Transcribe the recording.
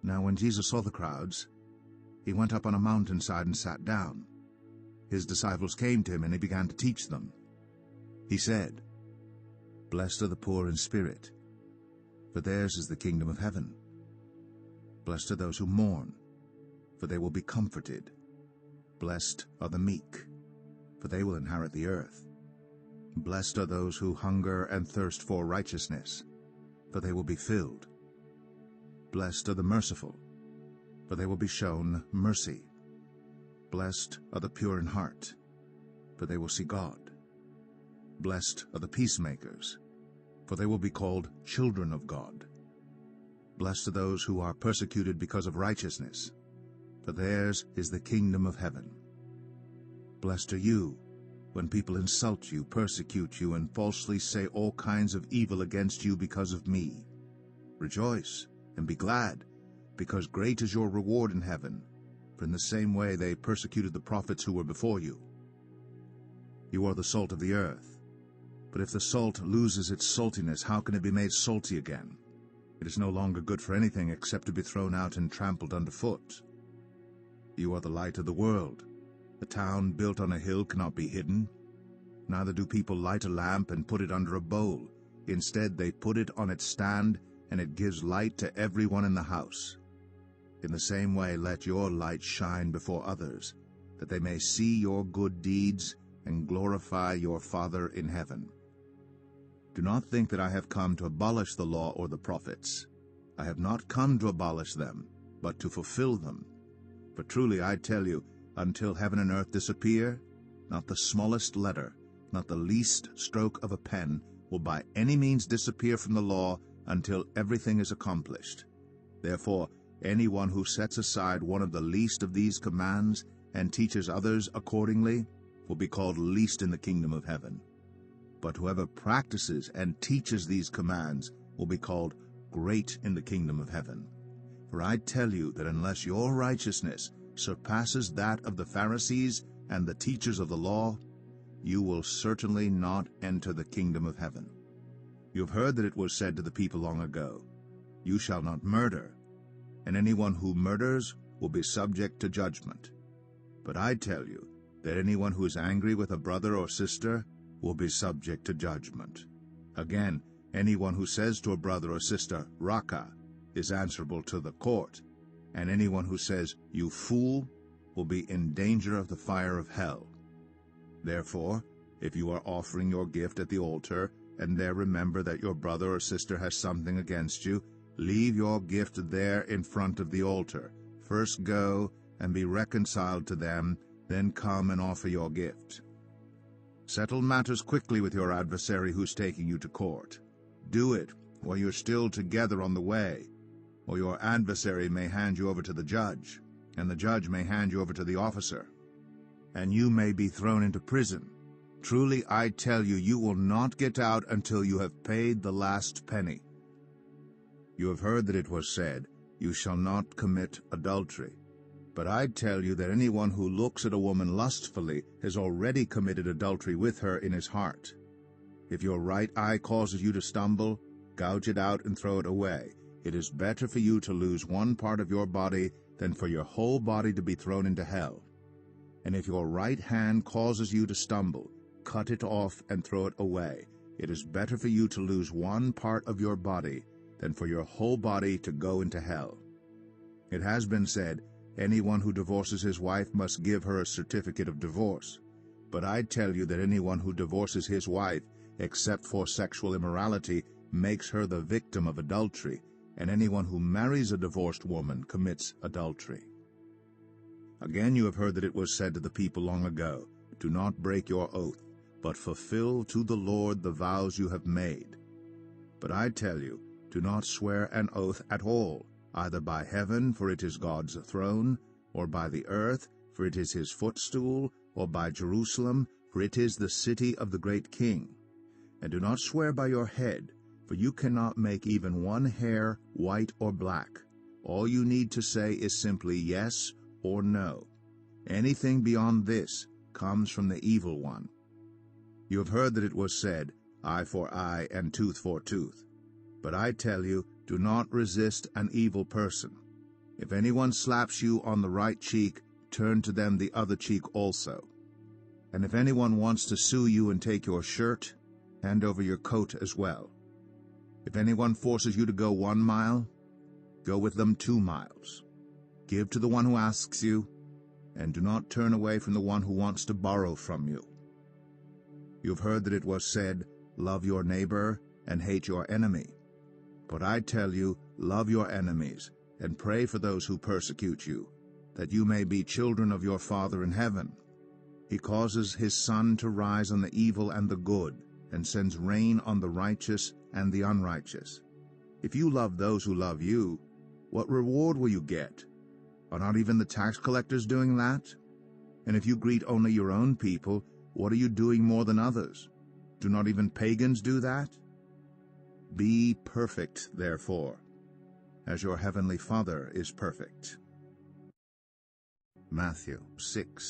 Now when Jesus saw the crowds, he went up on a mountainside and sat down. His disciples came to him, and he began to teach them. He said, "Blessed are the poor in spirit, for theirs is the kingdom of heaven. Blessed are those who mourn, for they will be comforted. Blessed are the meek, for they will inherit the earth. Blessed are those who hunger and thirst for righteousness, for they will be filled. Blessed are the merciful, for they will be shown mercy. Blessed are the pure in heart, for they will see God. Blessed are the peacemakers, for they will be called children of God. Blessed are those who are persecuted because of righteousness, for theirs is the kingdom of heaven. Blessed are you when people insult you, persecute you, and falsely say all kinds of evil against you because of me. Rejoice and be glad, because great is your reward in heaven, for in the same way they persecuted the prophets who were before you. You are the salt of the earth. But if the salt loses its saltiness, how can it be made salty again? It is no longer good for anything except to be thrown out and trampled underfoot. You are the light of the world. A town built on a hill cannot be hidden. Neither do people light a lamp and put it under a bowl. Instead, they put it on its stand, and it gives light to everyone in the house. In the same way, let your light shine before others, that they may see your good deeds and glorify your Father in heaven. Do not think that I have come to abolish the law or the prophets. I have not come to abolish them, but to fulfill them. For truly I tell you, until heaven and earth disappear, not the smallest letter, not the least stroke of a pen, will by any means disappear from the law until everything is accomplished. Therefore, anyone who sets aside one of the least of these commands and teaches others accordingly will be called least in the kingdom of heaven. But whoever practices and teaches these commands will be called great in the kingdom of heaven. For I tell you that unless your righteousness surpasses that of the Pharisees and the teachers of the law, you will certainly not enter the kingdom of heaven. You have heard that it was said to the people long ago, 'You shall not murder, and anyone who murders will be subject to judgment.' But I tell you that anyone who is angry with a brother or sister will be subject to judgment. Again, anyone who says to a brother or sister, 'Raka,' is answerable to the court, and anyone who says, 'You fool,' will be in danger of the fire of hell. Therefore, if you are offering your gift at the altar, and there remember that your brother or sister has something against you, leave your gift there in front of the altar. First go and be reconciled to them, then come and offer your gift. Settle matters quickly with your adversary who's taking you to court. Do it while you're still together on the way, or your adversary may hand you over to the judge, and the judge may hand you over to the officer, and you may be thrown into prison. Truly I tell you, you will not get out until you have paid the last penny. You have heard that it was said, 'You shall not commit adultery.' But I tell you that anyone who looks at a woman lustfully has already committed adultery with her in his heart. If your right eye causes you to stumble, gouge it out and throw it away. It is better for you to lose one part of your body than for your whole body to be thrown into hell. And if your right hand causes you to stumble, cut it off and throw it away. It is better for you to lose one part of your body than for your whole body to go into hell. It has been said, 'Anyone who divorces his wife must give her a certificate of divorce.' But I tell you that anyone who divorces his wife, except for sexual immorality, makes her the victim of adultery, and anyone who marries a divorced woman commits adultery. Again you have heard that it was said to the people long ago, 'Do not break your oath, but fulfill to the Lord the vows you have made.' But I tell you, do not swear an oath at all, either by heaven, for it is God's throne, or by the earth, for it is his footstool, or by Jerusalem, for it is the city of the great King. And do not swear by your head, for you cannot make even one hair white or black. All you need to say is simply yes or no. Anything beyond this comes from the evil one. You have heard that it was said, 'Eye for eye and tooth for tooth.' But I tell you, do not resist an evil person. If anyone slaps you on the right cheek, turn to them the other cheek also. And if anyone wants to sue you and take your shirt, hand over your coat as well. If anyone forces you to go 1 mile, go with them 2 miles. Give to the one who asks you, and do not turn away from the one who wants to borrow from you. You have heard that it was said, love your neighbor and hate your enemy. But I tell you, love your enemies, and pray for those who persecute you, that you may be children of your Father in heaven. He causes his sun to rise on the evil and the good, and sends rain on the righteous and the unrighteous. If you love those who love you, what reward will you get? Are not even the tax collectors doing that? And if you greet only your own people, what are you doing more than others? Do not even pagans do that? Be perfect, therefore, as your heavenly Father is perfect. Matthew 6.